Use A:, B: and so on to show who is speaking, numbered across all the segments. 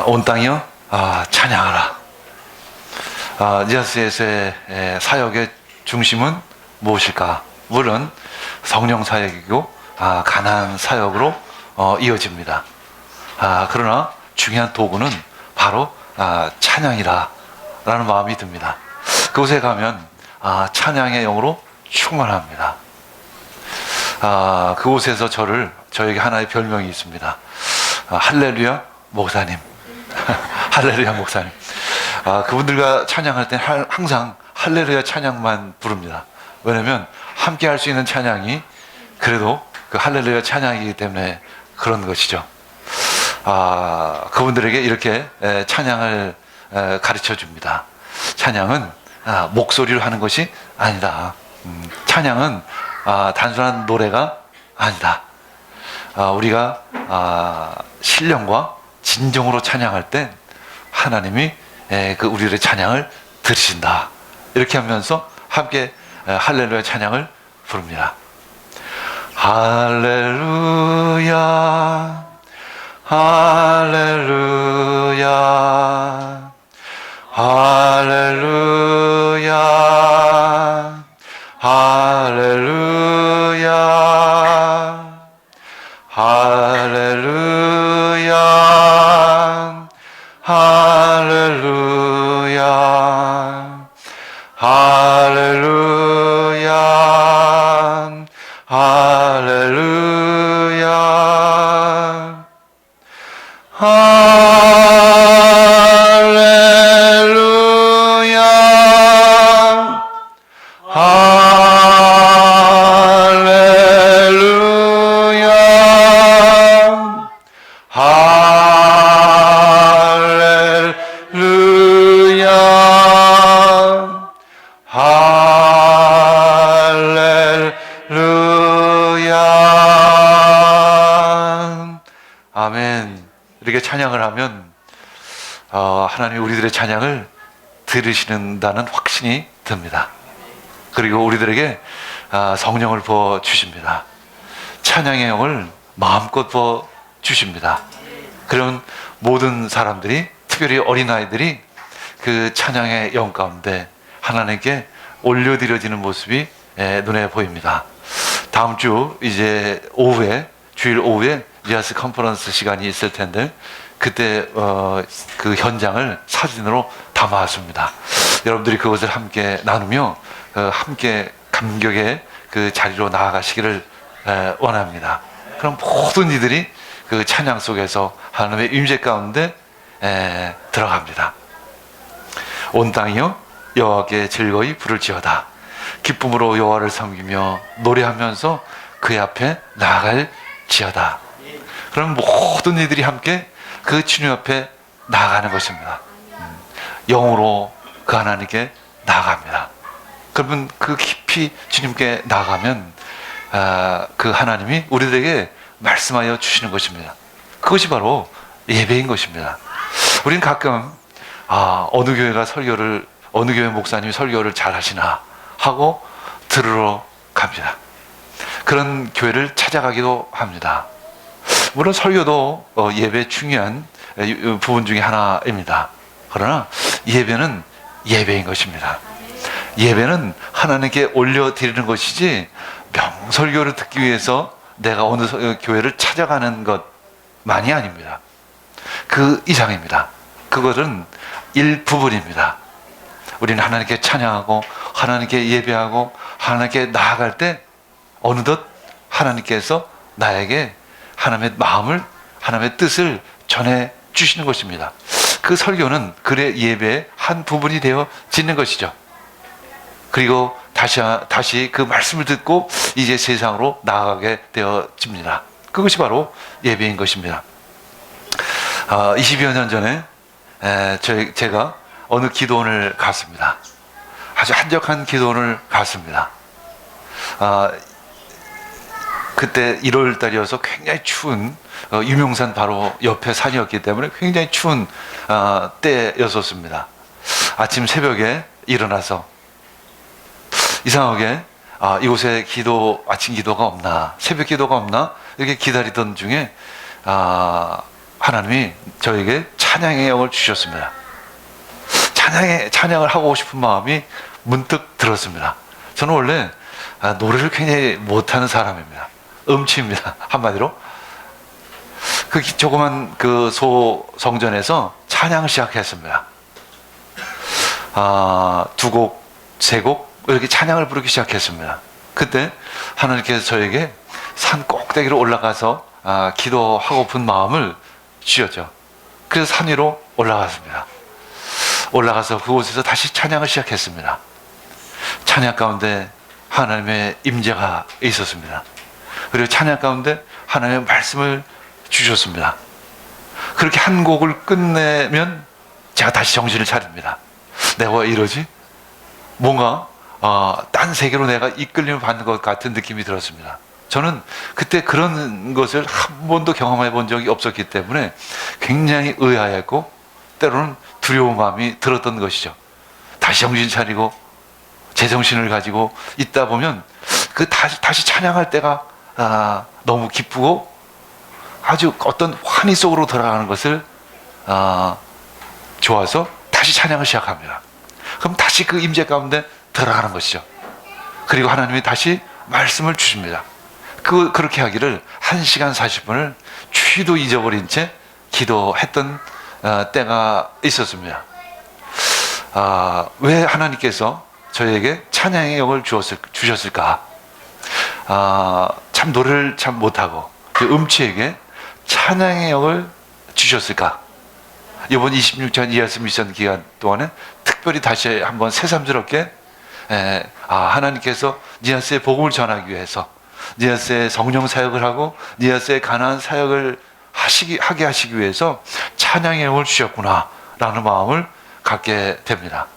A: 온 땅이여 찬양하라. 니아스에서의 사역의 중심은 무엇일까? 물론 성령 사역이고 가나안 사역으로 이어집니다. 그러나 중요한 도구는 바로 찬양이라 라는 마음이 듭니다. 그곳에 가면 찬양의 영으로 충만합니다. 그곳에서 저에게 하나의 별명이 있습니다. 할렐루야 목사님. 할렐루야 목사님. 그분들과 찬양할 때 항상 할렐루야 찬양만 부릅니다. 왜냐면 함께 할 수 있는 찬양이 그래도 그 할렐루야 찬양이기 때문에 그런 것이죠. 그분들에게 이렇게 찬양을 가르쳐 줍니다. 찬양은 목소리로 하는 것이 아니다. 찬양은 단순한 노래가 아니다. 우리가 신령과 진정으로 찬양할 때 하나님이 그 우리의 찬양을 들으신다. 이렇게 하면서 함께 할렐루야 찬양을 부릅니다. 할렐루야 할렐루야 할렐루야 할렐루야 할렐루야 할렐루야 할렐루야 할렐루야 아멘. 이렇게 찬양을 하면 하나님이 우리들의 찬양을 들으시는다는 확신이 듭니다. 그리고 우리들에게 성령을 부어 주십니다. 찬양의 영을 마음껏 부어 주십니다. 그런 모든 사람들이, 특별히 어린아이들이 그 찬양의 영 가운데 하나님께 올려드려지는 모습이 눈에 보입니다. 다음 주 이제 주일 오후에 리아스 컨퍼런스 시간이 있을 텐데 그때 그 현장을 사진으로 담아왔습니다. 여러분들이 그것을 함께 나누며 함께 감격의 그 자리로 나아가시기를 원합니다. 그럼 모든 이들이 그 찬양 속에서 하나님의 임재 가운데 들어갑니다. 온 땅이여 여호와께 즐거이 부를지어다. 기쁨으로 여호와를 섬기며 노래하면서 그의 앞에 나아갈지어다. 그럼 모든 이들이 함께 그 주님 앞에 나아가는 것입니다. 영으로 그 하나님께 나아갑니다. 그러면 그 깊이 주님께 나아가면 그 하나님이 우리들에게 말씀하여 주시는 것입니다. 그것이 바로 예배인 것입니다. 우리는 가끔 어느 교회 목사님이 설교를 잘 하시나 하고 들으러 갑니다. 그런 교회를 찾아가기도 합니다. 물론 설교도 예배의 중요한 부분 중에 하나입니다. 그러나 예배는 예배인 것입니다. 예배는 하나님께 올려드리는 것이지 명설교를 듣기 위해서 내가 어느 교회를 찾아가는 것만이 아닙니다. 그 이상입니다. 그것은 일부분입니다. 우리는 하나님께 찬양하고 하나님께 예배하고 하나님께 나아갈 때 어느덧 하나님께서 나에게 하나님의 마음을, 하나님의 뜻을 전해 주시는 것입니다. 그 설교는 그의 예배의 한 부분이 되어지는 것이죠. 그리고 다시 그 말씀을 듣고 이제 세상으로 나아가게 되어집니다. 그것이 바로 예배인 것입니다. 20여 년 전에 제가 어느 기도원을 갔습니다. 아주 한적한 기도원을 갔습니다. 그때 1월 달이어서 굉장히 추운 유명산 바로 옆에 산이었기 때문에 굉장히 추운 때였었습니다. 아침 새벽에 일어나서 이상하게 이곳에 아침 기도가 없나, 새벽 기도가 없나 이렇게 기다리던 중에 하나님이 저에게 찬양의 영을 주셨습니다. 찬양을 하고 싶은 마음이 문득 들었습니다. 저는 원래 노래를 굉장히 못하는 사람입니다. 음치입니다. 한마디로. 그 조그만 그 소성전에서 찬양을 시작했습니다. 두 곡, 세 곡 이렇게 찬양을 부르기 시작했습니다. 그때 하나님께서 저에게 산 꼭대기로 올라가서 기도하고픈 마음을 주셨죠. 그래서 산 위로 올라갔습니다. 올라가서 그곳에서 다시 찬양을 시작했습니다. 찬양 가운데 하나님의 임재가 있었습니다. 그리고 찬양 가운데 하나님의 말씀을 주셨습니다. 그렇게 한 곡을 끝내면 제가 다시 정신을 차립니다. 내가 왜 이러지? 뭔가 딴 세계로 내가 이끌림을 받는 것 같은 느낌이 들었습니다. 저는 그때 그런 것을 한 번도 경험해 본 적이 없었기 때문에 굉장히 의아했고 때로는 두려운 마음이 들었던 것이죠. 다시 정신 차리고 제정신을 가지고 있다 보면 다시 찬양할 때가 너무 기쁘고 아주 어떤 환희 속으로 들어가는 것을 좋아서 다시 찬양을 시작합니다. 그럼 다시 그 임재 가운데 들어가는 것이죠. 그리고 하나님이 다시 말씀을 주십니다. 그렇게 하기를 1시간 40분을 추위도 잊어버린 채 기도했던 때가 있었습니다. 왜 하나님께서 저에게 찬양의 영을 주셨을까? 참 노래를 참 못하고 그 음치에게 찬양의 영을 주셨을까? 이번 26년 이하스 미션 기간 동안에 특별히 다시 한번 새삼스럽게 하나님께서 니아스의 복음을 전하기 위해서 니아스의 성령 사역을 하고 니아스의 가나안 사역을 하게 하시기 위해서 찬양의 영을 주셨구나 라는 마음을 갖게 됩니다.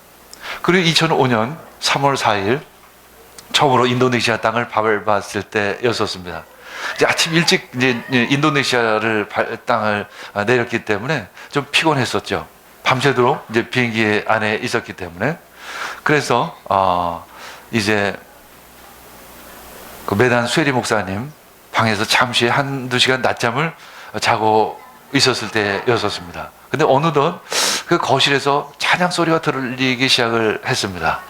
A: 그리고 2005년 3월 4일 처음으로 인도네시아 땅을 밟았을 때였었습니다. 이제 아침 일찍 이제 인도네시아를 땅을 내렸기 때문에 좀 피곤했었죠. 밤새도록 이제 비행기 안에 있었기 때문에. 그래서 이제 그 메단 쇠리 목사님 방에서 잠시 한두 시간 낮잠을 자고 있었을 때였었습니다. 근데 어느덧 그 거실에서 찬양 소리가 들리기 시작을 했습니다.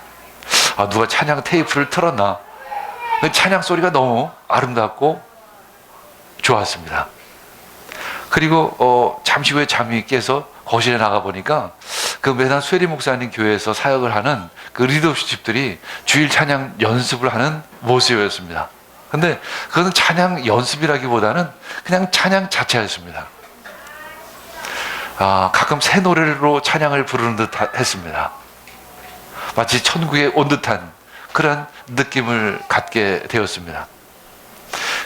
A: 누가 찬양 테이프를 틀었나? 찬양 소리가 너무 아름답고 좋았습니다. 그리고 잠시 후에 잠이 깨서 거실에 나가 보니까 그 메단 쇠리 목사님 교회에서 사역을 하는 그 리더십들이 주일 찬양 연습을 하는 모습이었습니다. 근데 그것은 찬양 연습이라기보다는 그냥 찬양 자체였습니다. 가끔 새 노래로 찬양을 부르는 듯 했습니다. 마치 천국에 온 듯한 그런 느낌을 갖게 되었습니다.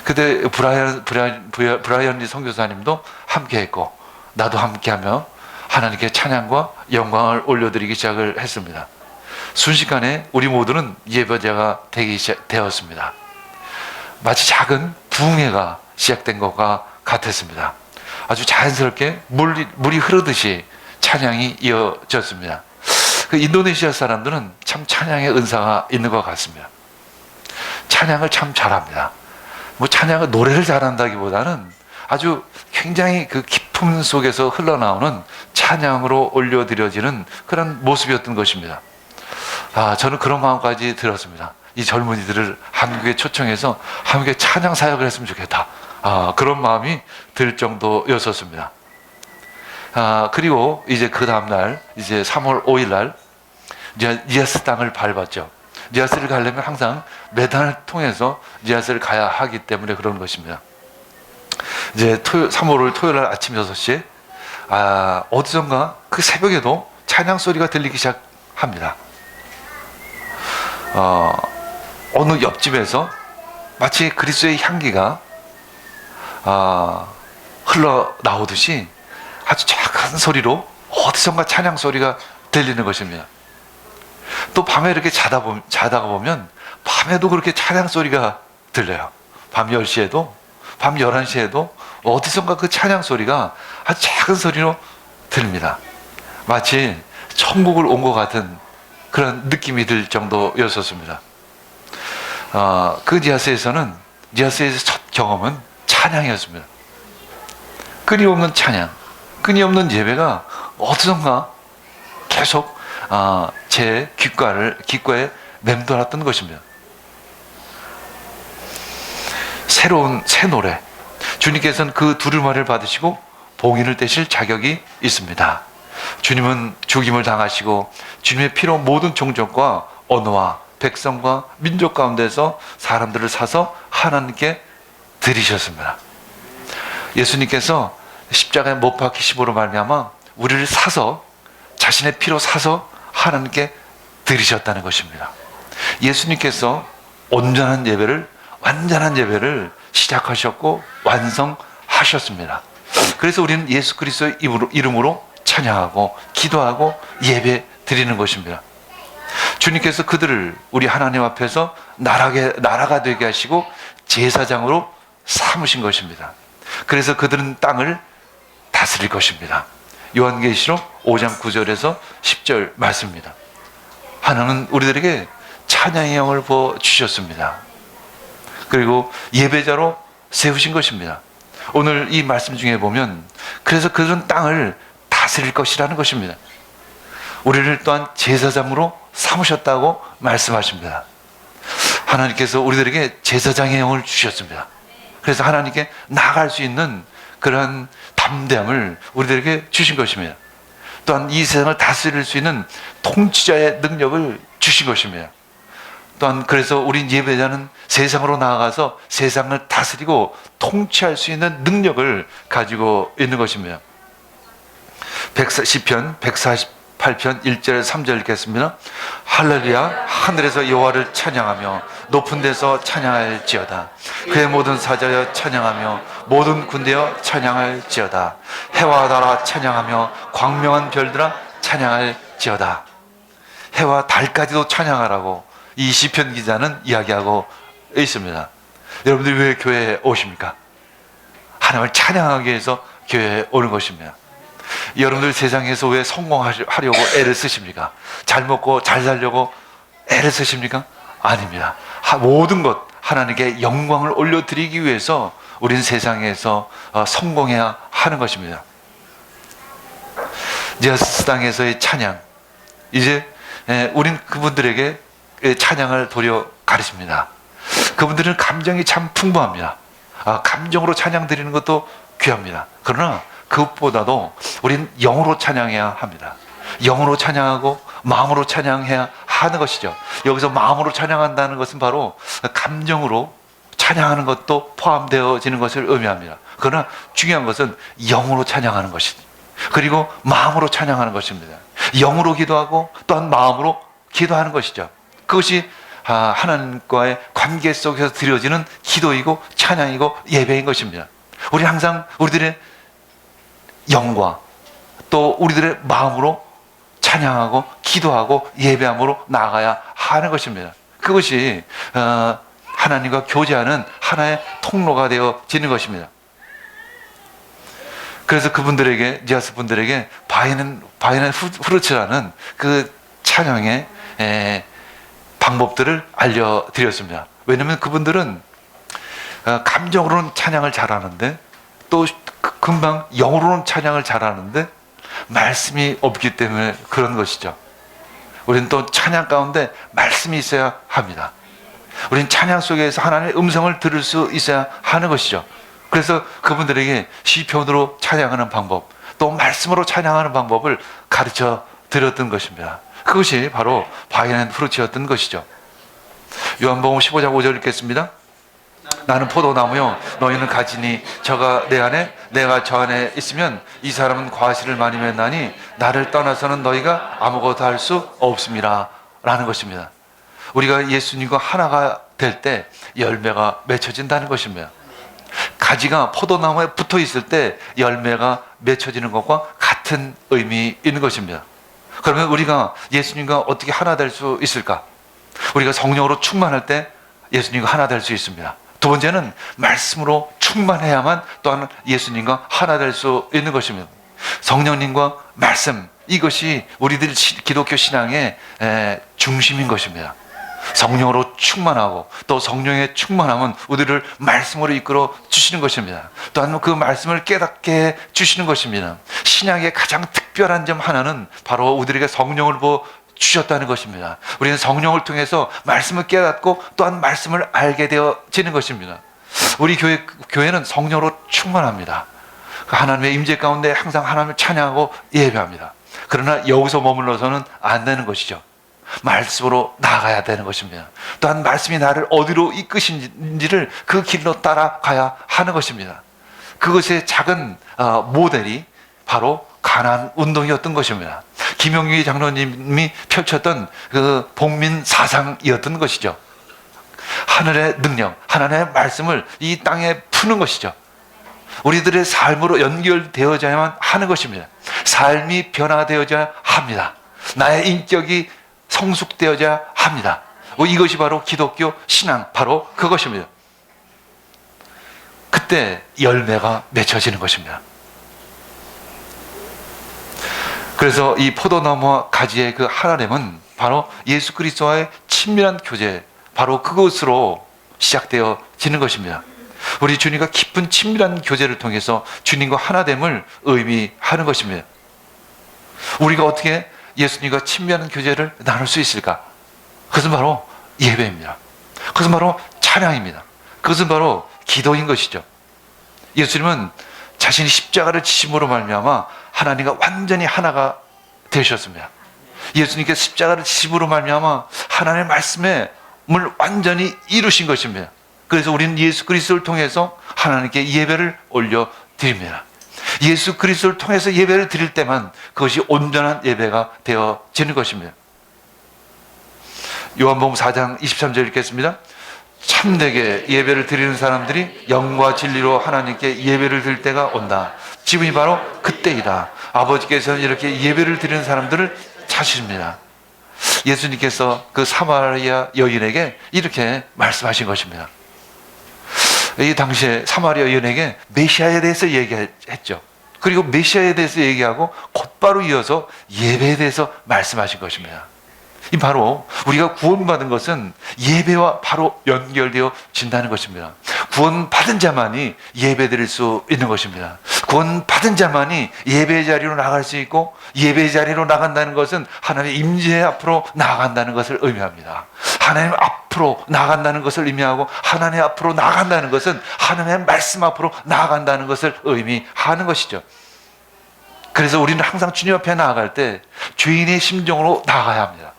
A: 그때 브라이언 리 선교사님도 함께 했고 나도 함께 하며 하나님께 찬양과 영광을 올려드리기 시작을 했습니다. 순식간에 우리 모두는 예배자가 되었습니다. 마치 작은 부흥회가 시작된 것과 같았습니다. 아주 자연스럽게 물이 흐르듯이 찬양이 이어졌습니다. 그 인도네시아 사람들은 참 찬양의 은사가 있는 것 같습니다. 찬양을 참 잘합니다. 찬양을 노래를 잘한다기보다는 아주 굉장히 그 기품 속에서 흘러나오는 찬양으로 올려드려지는 그런 모습이었던 것입니다. 저는 그런 마음까지 들었습니다. 이 젊은이들을 한국에 초청해서 한국에 찬양 사역을 했으면 좋겠다. 그런 마음이 들 정도였었습니다. 그리고 이제 그 다음날 이제 3월 5일날 니아스 땅을 밟았죠. 니아스를 가려면 항상 메단을 통해서 니아스를 가야 하기 때문에 그런 것입니다. 이제 3월 5일 토요일날 아침 6시에 어디선가 그 새벽에도 찬양 소리가 들리기 시작합니다. 어느 옆집에서 마치 그리스도의 향기가 흘러나오듯이 아주 작은 소리로 어디선가 찬양 소리가 들리는 것입니다. 또 밤에 이렇게 자다가 보면 밤에도 그렇게 찬양 소리가 들려요. 밤 10시에도 밤 11시에도 어디선가 그 찬양 소리가 아주 작은 소리로 들립니다. 마치 천국을 온 것 같은 그런 느낌이 들 정도였었습니다. 그 니아스에서 첫 경험은 찬양이었습니다. 끊임없는 찬양, 끊임없는 예배가 어디선가 계속 제 귓가에 맴돌았던 것입니다. 새 노래. 주님께서는 그 두루마리를 받으시고 봉인을 떼실 자격이 있습니다. 주님은 죽임을 당하시고 주님의 피로 모든 종족과 언어와 백성과 민족 가운데서 사람들을 사서 하나님께 드리셨습니다. 예수님께서 십자가에 못 박히심으로 말미암아 우리를 사서, 자신의 피로 사서 하나님께 드리셨다는 것입니다. 예수님께서 완전한 예배를 시작하셨고 완성하셨습니다. 그래서 우리는 예수 그리스도의 이름으로 찬양하고 기도하고 예배 드리는 것입니다. 주님께서 그들을 우리 하나님 앞에서 나라가 되게 하시고 제사장으로 삼으신 것입니다. 그래서 그들은 땅을 다스릴 것입니다. 요한계시록 5장 9절에서 10절 말씀입니다. 하나님은 우리들에게 찬양의 영을 부어주셨습니다. 그리고 예배자로 세우신 것입니다. 오늘 이 말씀 중에 보면 그래서 그들은 땅을 다스릴 것이라는 것입니다. 우리를 또한 제사장으로 삼으셨다고 말씀하십니다. 하나님께서 우리들에게 제사장의 영을 주셨습니다. 그래서 하나님께 나아갈 수 있는 그러한 담대함을 우리들에게 주신 것입니다. 또한 이 세상을 다스릴 수 있는 통치자의 능력을 주신 것입니다. 또한 그래서 우리 예배자는 세상으로 나아가서 세상을 다스리고 통치할 수 있는 능력을 가지고 있는 것입니다. 시편 148편 1절 3절 읽겠습니다. 할렐루야, 하늘에서 여호와를 찬양하며 높은 데서 찬양할지어다. 그의 모든 사자여 찬양하며 모든 군대여 찬양할지어다. 해와 달아 찬양하며 광명한 별들아 찬양할지어다. 해와 달까지도 찬양하라고 이 시편 기자는 이야기하고 있습니다. 여러분들이 왜 교회에 오십니까? 하나님을 찬양하기 위해서 교회에 오는 것입니다. 여러분들 세상에서 왜 성공하려고 애를 쓰십니까? 잘 먹고 잘 살려고 애를 쓰십니까? 아닙니다. 모든 것 하나님께 영광을 올려드리기 위해서 우리는 세상에서 성공해야 하는 것입니다. 제아스 땅에서의 찬양, 이제 우린 그분들에게 찬양을 도려 가르칩니다. 그분들은 감정이 참 풍부합니다. 감정으로 찬양 드리는 것도 귀합니다. 그러나 그것보다도 우리는 영으로 찬양해야 합니다. 영으로 찬양하고 마음으로 찬양해야 하는 것이죠. 여기서 마음으로 찬양한다는 것은 바로 감정으로 찬양하는 것도 포함되어지는 것을 의미합니다. 그러나 중요한 것은 영으로 찬양하는 것이죠. 그리고 마음으로 찬양하는 것입니다. 영으로 기도하고 또한 마음으로 기도하는 것이죠. 그것이 하나님과의 관계 속에서 드려지는 기도이고 찬양이고 예배인 것입니다. 우리 항상 우리들의 영과 또 우리들의 마음으로 찬양하고 기도하고 예배함으로 나아가야 하는 것입니다. 그것이 하나님과 교제하는 하나의 통로가 되어지는 것입니다. 그래서 그분들에게, 지하스 분들에게 바이넨 후르츠라는 그 찬양의 방법들을 알려드렸습니다. 왜냐하면 그분들은 감정으로는 찬양을 잘하는데 또 금방 영으로는 찬양을 잘하는데 말씀이 없기 때문에 그런 것이죠. 우리는 또 찬양 가운데 말씀이 있어야 합니다. 우리는 찬양 속에서 하나님의 음성을 들을 수 있어야 하는 것이죠. 그래서 그분들에게 시편으로 찬양하는 방법, 또 말씀으로 찬양하는 방법을 가르쳐 드렸던 것입니다. 그것이 바로 바이넨 후르츠였던 것이죠. 요한복음 15장 5절 읽겠습니다. 나는 포도나무요 너희는 가지니 저가 내 안에 내가 저 안에 있으면 이 사람은 과실을 많이 맺나니 나를 떠나서는 너희가 아무것도 할 수 없음이라 라는 것입니다. 우리가 예수님과 하나가 될 때 열매가 맺혀진다는 것입니다. 가지가 포도나무에 붙어 있을 때 열매가 맺혀지는 것과 같은 의미 있는 것입니다. 그러면 우리가 예수님과 어떻게 하나 될 수 있을까? 우리가 성령으로 충만할 때 예수님과 하나 될 수 있습니다. 두 번째는 말씀으로 충만해야만 또한 예수님과 하나 될 수 있는 것입니다. 성령님과 말씀, 이것이 우리들 기독교 신앙의 중심인 것입니다. 성령으로 충만하고 또 성령의 충만함은 우리를 말씀으로 이끌어 주시는 것입니다. 또한 그 말씀을 깨닫게 해 주시는 것입니다. 신약의 가장 특별한 점 하나는 바로 우리에게 성령을 부어 주셨다는 것입니다. 우리는 성령을 통해서 말씀을 깨닫고 또한 말씀을 알게 되어지는 것입니다. 우리 교회는 성령으로 충만합니다. 하나님의 임재 가운데 항상 하나님을 찬양하고 예배합니다. 그러나 여기서 머물러서는 안 되는 것이죠. 말씀으로 나아가야 되는 것입니다. 또한 말씀이 나를 어디로 이끄신지를 그 길로 따라가야 하는 것입니다. 그것의 작은 모델이 바로 가나안 운동이었던 것입니다. 김영규 장로님이 펼쳤던 그 복민 사상이었던 것이죠. 하늘의 능력, 하나님의 말씀을 이 땅에 푸는 것이죠. 우리들의 삶으로 연결되어져야만 하는 것입니다. 삶이 변화되어져야 합니다. 나의 인격이 성숙되어져야 합니다. 이것이 바로 기독교 신앙, 바로 그것입니다. 그때 열매가 맺혀지는 것입니다. 그래서 이 포도나무와 가지의 그 하나됨은 바로 예수 그리스도와의 친밀한 교제, 바로 그것으로 시작되어지는 것입니다. 우리 주님과 깊은 친밀한 교제를 통해서 주님과 하나됨을 의미하는 것입니다. 우리가 어떻게 예수님과 친밀한 교제를 나눌 수 있을까? 그것은 바로 예배입니다. 그것은 바로 찬양입니다. 그것은 바로 기도인 것이죠. 예수님은 자신이 십자가를 지심으로 말미암아 하나님과 완전히 하나가 되셨습니다. 예수님께서 십자가를 지심으로 말미암아 하나님의 말씀을 완전히 이루신 것입니다. 그래서 우리는 예수 그리스도를 통해서 하나님께 예배를 올려드립니다. 예수 그리스도를 통해서 예배를 드릴 때만 그것이 온전한 예배가 되어지는 것입니다. 요한복음 4장 23절 읽겠습니다. 참되게 예배를 드리는 사람들이 영과 진리로 하나님께 예배를 드릴 때가 온다. 지금이 바로 그때이다. 아버지께서는 이렇게 예배를 드리는 사람들을 찾으십니다. 예수님께서 그 사마리아 여인에게 이렇게 말씀하신 것입니다. 이 당시에 사마리아 여인에게 메시아에 대해서 얘기했죠. 그리고 메시아에 대해서 얘기하고 곧바로 이어서 예배에 대해서 말씀하신 것입니다. 이 바로 우리가 구원받은 것은 예배와 바로 연결되어진다는 것입니다. 구원받은 자만이 예배 드릴 수 있는 것입니다. 구원받은 자만이 예배 자리로 나갈 수 있고, 예배 자리로 나간다는 것은 하나님의 임재 앞으로 나아간다는 것을 의미합니다. 하나님 앞으로 나아간다는 것을 의미하고, 하나님 앞으로 나아간다는 것은 하나님의 말씀 앞으로 나아간다는 것을 의미하는 것이죠. 그래서 우리는 항상 주님 앞에 나아갈 때 죄인의 심정으로 나아가야 합니다.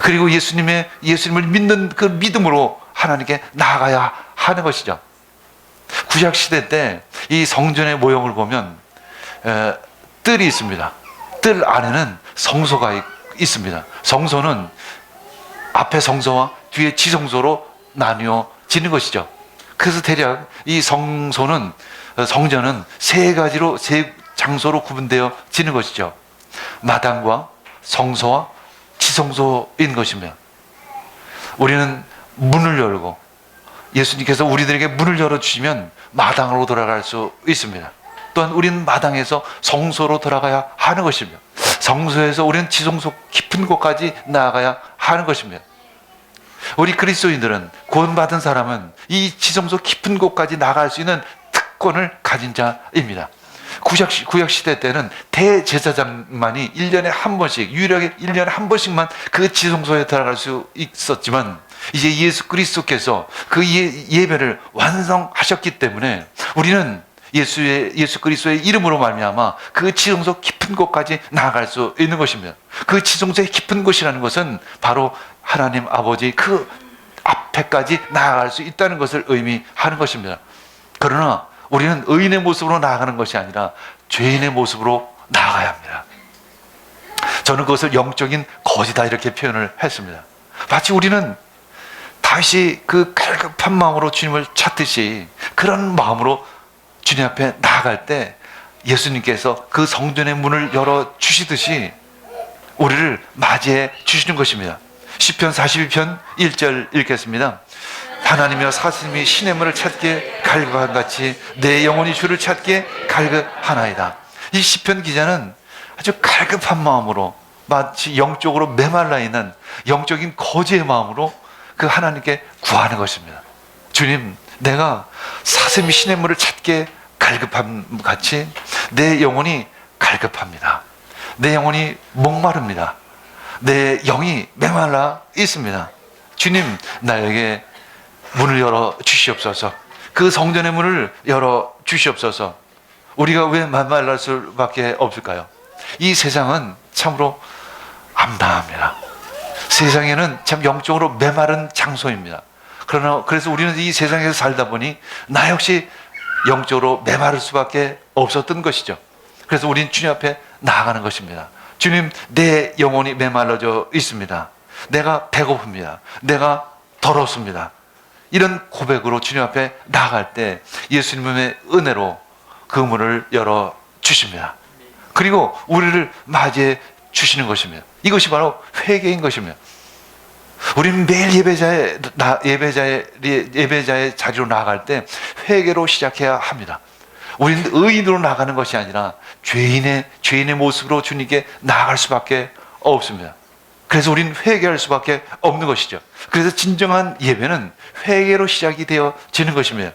A: 그리고 예수님을 믿는 그 믿음으로 하나님께 나아가야 하는 것이죠. 구약 시대 때 이 성전의 모형을 보면 뜰이 있습니다. 뜰 안에는 성소가 있습니다. 성소는 앞에 성소와 뒤에 지성소로 나뉘어지는 것이죠. 그래서 대략 이 성전은 세 가지로, 세 장소로 구분되어지는 것이죠. 마당과 성소와 지성소인 것입니다. 우리는 문을 열고 예수님께서 우리들에게 문을 열어주시면 마당으로 돌아갈 수 있습니다. 또한 우리는 마당에서 성소로 돌아가야 하는 것입니다. 성소에서 우리는 지성소 깊은 곳까지 나아가야 하는 것입니다. 우리 그리스도인들은, 구원받은 사람은 이 지성소 깊은 곳까지 나갈 수 있는 특권을 가진 자입니다. 구약 시대 때는 대제사장만이 1년에 한 번씩, 유일하게 1년에 한 번씩만 그 지성소에 들어갈 수 있었지만, 이제 예수 그리스도께서 그 예배를 완성하셨기 때문에 우리는 예수 그리스도의 이름으로 말미암아 그 지성소 깊은 곳까지 나아갈 수 있는 것입니다. 그 지성소의 깊은 곳이라는 것은 바로 하나님 아버지 그 앞에까지 나아갈 수 있다는 것을 의미하는 것입니다. 그러나 우리는 의인의 모습으로 나아가는 것이 아니라 죄인의 모습으로 나아가야 합니다. 저는 그것을 영적인 거지다 이렇게 표현을 했습니다. 마치 우리는 다시 그 갈급한 마음으로 주님을 찾듯이, 그런 마음으로 주님 앞에 나아갈 때 예수님께서 그 성전의 문을 열어주시듯이 우리를 맞이해 주시는 것입니다. 시편 42편 1절 읽겠습니다. 하나님이여, 사슴이 시냇물을 찾기에 갈급한 같이 내 영혼이 주를 찾기에 갈급하나이다. 이 시편 기자는 아주 갈급한 마음으로 마치 영적으로 메말라 있는 영적인 거지의 마음으로 그 하나님께 구하는 것입니다. 주님, 내가 사슴이 시냇물을 찾게 갈급함 같이 내 영혼이 갈급합니다. 내 영혼이 목마릅니다. 내 영이 메말라 있습니다. 주님, 나에게 문을 열어 주시옵소서. 그 성전의 문을 열어 주시옵소서. 우리가 왜 메말랄 수밖에 없을까요? 이 세상은 참으로 암담합니다. 세상에는 참 영적으로 메마른 장소입니다. 그러나 그래서 우리는 이 세상에서 살다 보니 나 역시 영적으로 메마를 수밖에 없었던 것이죠. 그래서 우리는 주님 앞에 나아가는 것입니다. 주님, 내 영혼이 메말라져 있습니다. 내가 배고픕니다. 내가 더럽습니다. 이런 고백으로 주님 앞에 나아갈 때 예수님의 은혜로 그 문을 열어 주십니다. 그리고 우리를 맞이해 주시는 것입니다. 이것이 바로 회개인 것입니다. 우리는 매일 예배자의 자리로 나아갈 때 회개로 시작해야 합니다. 우리는 의인으로 나가는 것이 아니라 죄인의 모습으로 주님께 나아갈 수밖에 없습니다. 그래서 우리는 회개할 수밖에 없는 것이죠. 그래서 진정한 예배는 회개로 시작이 되어지는 것입니다.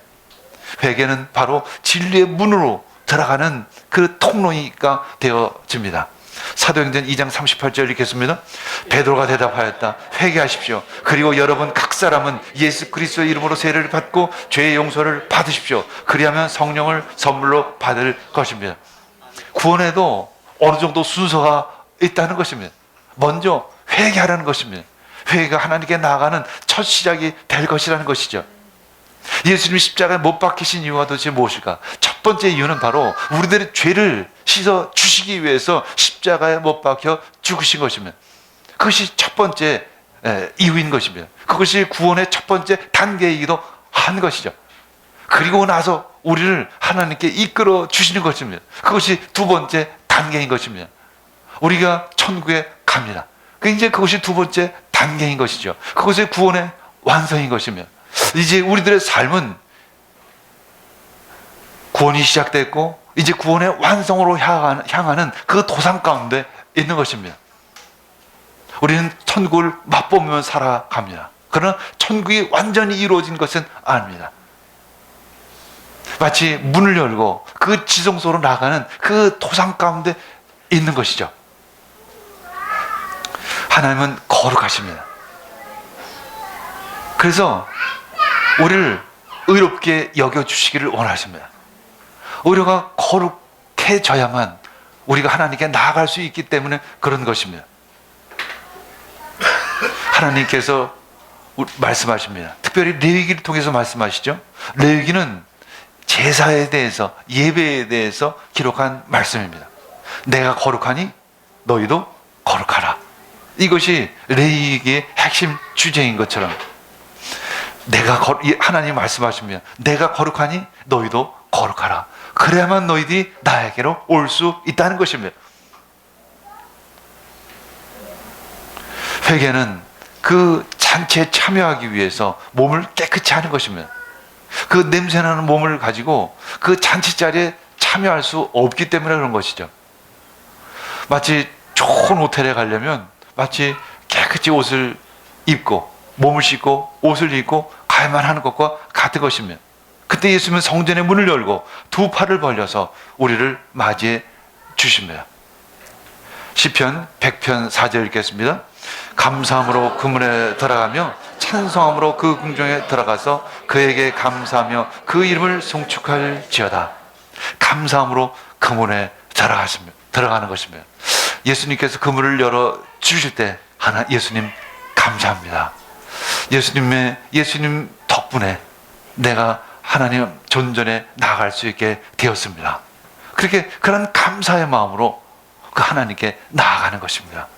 A: 회개는 바로 진리의 문으로 들어가는 그 통로가 되어집니다. 사도행전 2장 38절 읽겠습니다. 베드로가 대답하였다. 회개하십시오. 그리고 여러분 각 사람은 예수 그리스도의 이름으로 세례를 받고 죄의 용서를 받으십시오. 그리하면 성령을 선물로 받을 것입니다. 구원에도 어느 정도 순서가 있다는 것입니다. 먼저 회개하라는 것입니다. 회개가 하나님께 나아가는 첫 시작이 될 것이라는 것이죠. 예수님이 십자가에 못 박히신 이유가 도대체 무엇일까? 첫 번째 이유는 바로 우리들의 죄를 씻어 주시기 위해서 십자가에 못 박혀 죽으신 것입니다. 그것이 첫 번째 이유인 것입니다. 그것이 구원의 첫 번째 단계이기도 한 것이죠. 그리고 나서 우리를 하나님께 이끌어 주시는 것입니다. 그것이 두 번째 단계인 것입니다. 우리가 천국에 갑니다. 이제 그것이 두 번째 단계인 것이죠. 그것이 구원의 완성인 것입니다. 이제 우리들의 삶은 구원이 시작됐고 이제 구원의 완성으로 향하는 그 도상 가운데 있는 것입니다. 우리는 천국을 맛보며 살아갑니다. 그러나 천국이 완전히 이루어진 것은 아닙니다. 마치 문을 열고 그 지성소로 나가는 그 도상 가운데 있는 것이죠. 하나님은 거룩하십니다. 그래서 우리를 의롭게 여겨주시기를 원하십니다. 의료가 거룩해져야만 우리가 하나님께 나아갈 수 있기 때문에 그런 것입니다. 하나님께서 말씀하십니다. 특별히 레위기를 통해서 말씀하시죠. 레위기는 제사에 대해서, 예배에 대해서 기록한 말씀입니다. 내가 거룩하니 너희도 거룩하라. 이것이 레위기의 핵심 주제인 것처럼 하나님 말씀하십니다. 내가 거룩하니 너희도 거룩하라. 그래야만 너희들이 나에게로 올 수 있다는 것입니다. 회개는 그 잔치에 참여하기 위해서 몸을 깨끗이 하는 것입니다. 그 냄새나는 몸을 가지고 그 잔치 자리에 참여할 수 없기 때문에 그런 것이죠. 마치 좋은 호텔에 가려면 마치 깨끗이 옷을 입고 몸을 씻고 옷을 입고 가야만 하는 것과 같은 것입니다. 그때 예수님은 성전의 문을 열고 두 팔을 벌려서 우리를 맞이해 주십니다. 시편 100편 4절 읽겠습니다. 감사함으로 그 문에 들어가며 찬송함으로 그 궁정에 들어가서 그에게 감사하며 그 이름을 송축할지어다. 감사함으로 그 문에 들어가는 것입니다. 예수님께서 그 문을 열어 주실 때 예수님 감사합니다. 예수님 덕분에 내가 하나님 존전에 나아갈 수 있게 되었습니다. 그런 감사의 마음으로 그 하나님께 나아가는 것입니다.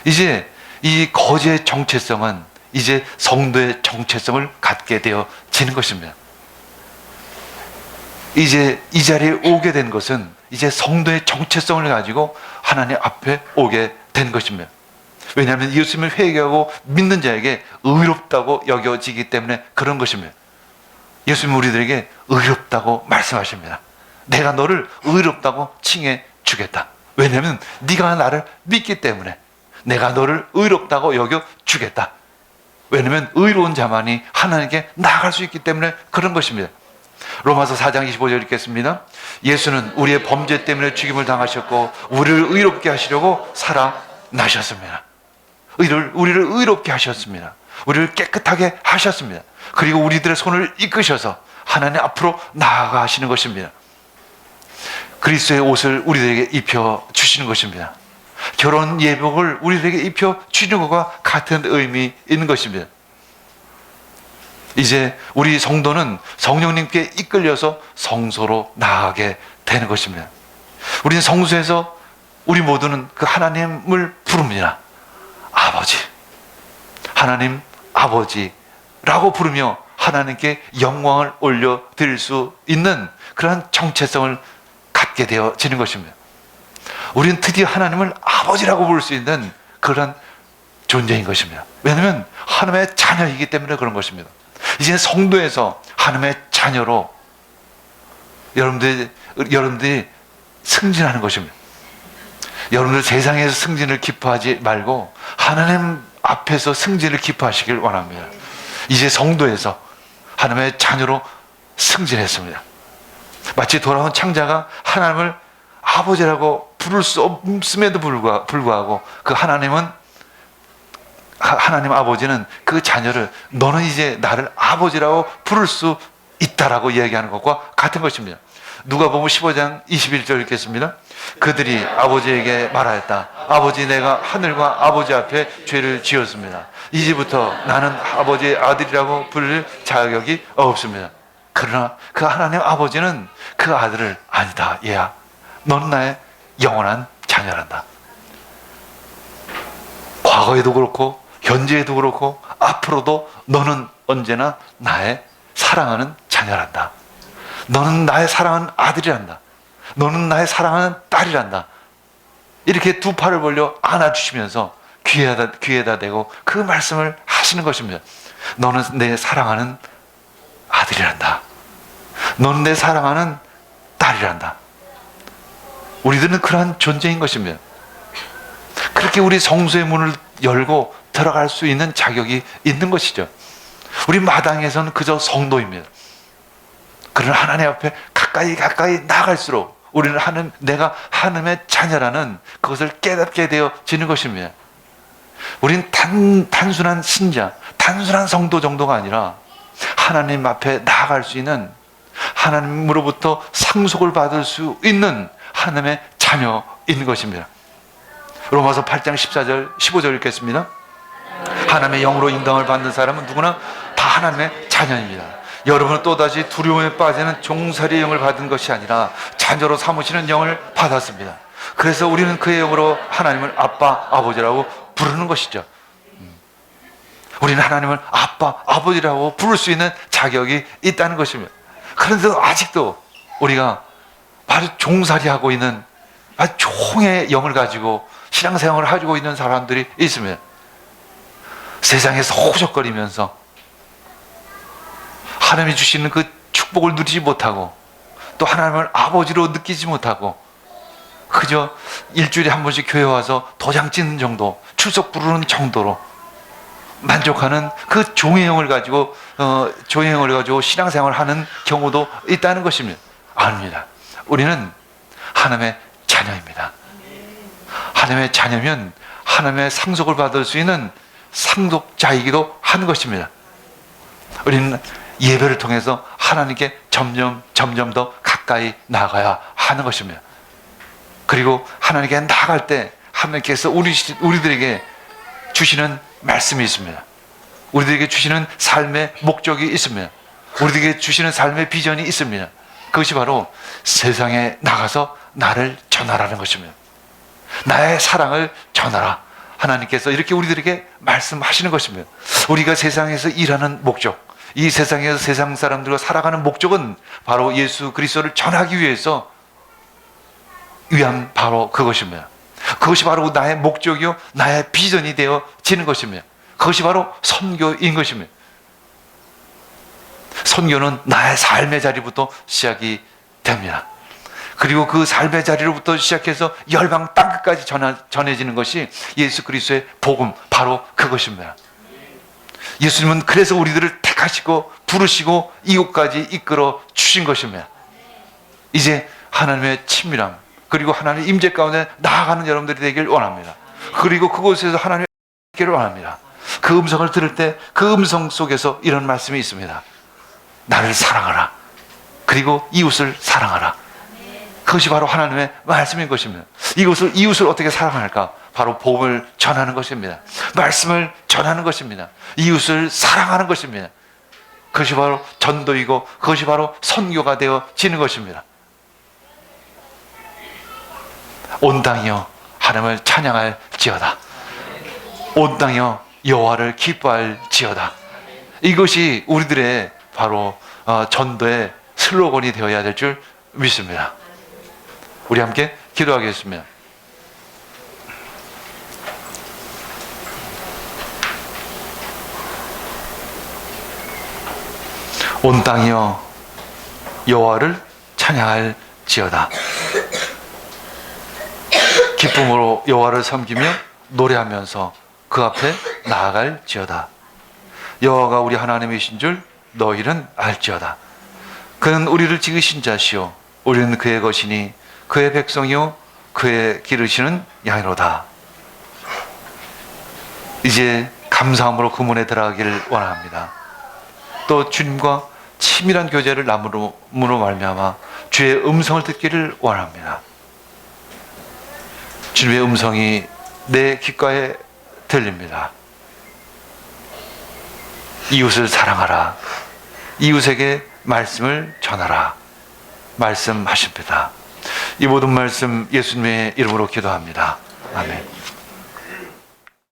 A: 이제 이 거지의 정체성은 이제 성도의 정체성을 갖게 되어지는 것입니다. 이제 이 자리에 오게 된 것은 이제 성도의 정체성을 가지고 하나님 앞에 오게 된 것입니다. 왜냐하면 예수님을 회개하고 믿는 자에게 의롭다고 여겨지기 때문에 그런 것입니다. 예수님은 우리들에게 의롭다고 말씀하십니다. 내가 너를 의롭다고 칭해 주겠다. 왜냐하면 네가 나를 믿기 때문에 내가 너를 의롭다고 여겨 주겠다. 왜냐하면 의로운 자만이 하나님께 나아갈 수 있기 때문에 그런 것입니다. 로마서 4장 25절 읽겠습니다. 예수는 우리의 범죄 때문에 죽임을 당하셨고 우리를 의롭게 하시려고 살아나셨습니다. 우리를 의롭게 하셨습니다. 우리를 깨끗하게 하셨습니다. 그리고 우리들의 손을 이끄셔서 하나님 앞으로 나아가 하시는 것입니다. 그리스도의 옷을 우리들에게 입혀 주시는 것입니다. 결혼 예복을 우리들에게 입혀 주는 것과 같은 의미 있는 것입니다. 이제 우리 성도는 성령님께 이끌려서 성소로 나아가게 되는 것입니다. 우리는 성소에서 우리 모두는 그 하나님을 부릅니다. 아버지, 하나님 아버지라고 부르며 하나님께 영광을 올려드릴 수 있는 그러한 정체성을 갖게 되어지는 것입니다. 우리는 드디어 하나님을 아버지라고 부를 수 있는 그런 존재인 것입니다. 왜냐하면 하나님의 자녀이기 때문에 그런 것입니다. 이제 성도에서 하나님의 자녀로 여러분들이 승진하는 것입니다. 여러분들 세상에서 승진을 기뻐하지 말고 하나님 앞에서 승진을 기뻐하시길 원합니다. 이제 성도에서 하나님의 자녀로 승진했습니다. 마치 돌아온 창자가 하나님을 아버지라고 부를 수 없음에도 불구하고 그 하나님 아버지는 그 자녀를 너는 이제 나를 아버지라고 부를 수 있다라고 이야기하는 것과 같은 것입니다. 누가복음 15장 21절 읽겠습니다. 그들이 아버지에게 말하였다. 아버지, 내가 하늘과 아버지 앞에 죄를 지었습니다. 이제부터 나는 아버지의 아들이라고 부를 자격이 없습니다. 그러나 그 하나님 아버지는 그 아들을 아니다. 얘야, 넌 나의 영원한 자녀란다. 과거에도 그렇고 현재에도 그렇고 앞으로도 너는 언제나 나의 사랑하는 자녀란다. 너는 나의 사랑하는 아들이란다. 너는 나의 사랑하는 딸이란다. 이렇게 두 팔을 벌려 안아주시면서 귀에다 대고 그 말씀을 하시는 것입니다. 너는 내 사랑하는 아들이란다. 너는 내 사랑하는 딸이란다. 우리들은 그러한 존재인 것입니다. 그렇게 우리 성소의 문을 열고 들어갈 수 있는 자격이 있는 것이죠. 우리 마당에서는 그저 성도입니다. 그러나 하나님 앞에 가까이 나갈수록 우리는 내가 하나님의 자녀라는 그것을 깨닫게 되어지는 것입니다. 우리는 단순한 신자, 단순한 성도 정도가 아니라 하나님 앞에 나아갈 수 있는, 하나님으로부터 상속을 받을 수 있는 하나님의 자녀인 것입니다. 로마서 8장 14절, 15절 읽겠습니다. 하나님의 영으로 인도함을 받는 사람은 누구나 다 하나님의 자녀입니다. 여러분은 또다시 두려움에 빠지는 종살이의 영을 받은 것이 아니라 자녀로 삼으시는 영을 받았습니다. 그래서 우리는 그의 영으로 하나님을 아빠, 아버지라고 부르는 것이죠. 우리는 하나님을 아빠, 아버지라고 부를 수 있는 자격이 있다는 것입니다. 그런데 아직도 우리가 바로 종살이하고 있는 아주 종의 영을 가지고 신앙생활을 하고 있는 사람들이 있습니다. 세상에서 호적거리면서 하나님이 주시는 그 축복을 누리지 못하고 또 하나님을 아버지로 느끼지 못하고 그저 일주일에 한 번씩 교회 와서 도장 찍는 정도, 출석 부르는 정도로 만족하는 그 종의 영을 가지고 신앙생활을 하는 경우도 있다는 것입니다. 아닙니다. 우리는 하나님의 자녀입니다. 하나님의 자녀면 하나님의 상속을 받을 수 있는 상속자이기도 한 것입니다. 우리는 예배를 통해서 하나님께 점점 더 가까이 나아가야 하는 것입니다. 그리고 하나님께 나아갈 때 하나님께서 우리들에게 주시는 말씀이 있습니다. 우리들에게 주시는 삶의 목적이 있습니다. 우리들에게 주시는 삶의 비전이 있습니다. 그것이 바로 세상에 나가서 나를 전하라는 것입니다. 나의 사랑을 전하라. 하나님께서 이렇게 우리들에게 말씀하시는 것입니다. 우리가 세상에서 일하는 목적, 이 세상에서 세상 사람들과 살아가는 목적은 바로 예수 그리스도를 전하기 위한 바로 그것입니다. 그것이 바로 나의 목적이요 나의 비전이 되어지는 것입니다. 그것이 바로 선교인 것입니다. 선교는 나의 삶의 자리부터 시작이 됩니다. 그리고 그 삶의 자리로부터 시작해서 열방 땅끝까지 전해지는 것이 예수 그리스도의 복음, 바로 그것입니다. 예수님은 그래서 우리들을 택하시고 부르시고 이곳까지 이끌어 주신 것입니다. 이제 하나님의 친밀함, 그리고 하나님의 임재 가운데 나아가는 여러분들이 되길 원합니다. 그리고 그곳에서 하나님의 있기를 원합니다. 그 음성을 들을 때 그 음성 속에서 이런 말씀이 있습니다. 나를 사랑하라. 그리고 이웃을 사랑하라. 그것이 바로 하나님의 말씀인 것입니다. 이웃을 어떻게 사랑할까? 바로 복음을 전하는 것입니다. 말씀을 전하는 것입니다. 이웃을 사랑하는 것입니다. 그것이 바로 전도이고 그것이 바로 선교가 되어지는 것입니다. 온 땅이여 하나님을 찬양할지어다. 온 땅이여 여호와를 기뻐할지어다. 이것이 우리들의 바로 전도의 슬로건이 되어야 될 줄 믿습니다. 우리 함께 기도하겠습니다. 온 땅이여 여호와를 찬양할지어다. 기쁨으로 여호와를 섬기며 노래하면서 그 앞에 나아갈지어다. 여호와가 우리 하나님이신 줄 너희는 알지어다. 그는 우리를 지으신 자시오 우리는 그의 것이니 그의 백성이요 그의 기르시는 양이로다. 이제 감사함으로 그 문에 들어가기를 원합니다. 또 주님과 치밀한 교제를 나누므로 말미암아 주의 음성을 듣기를 원합니다. 주님의 음성이 내 귓가에 들립니다. 이웃을 사랑하라. 이웃에게 말씀을 전하라. 말씀하십니다. 이 모든 말씀 예수님의 이름으로 기도합니다. 아멘.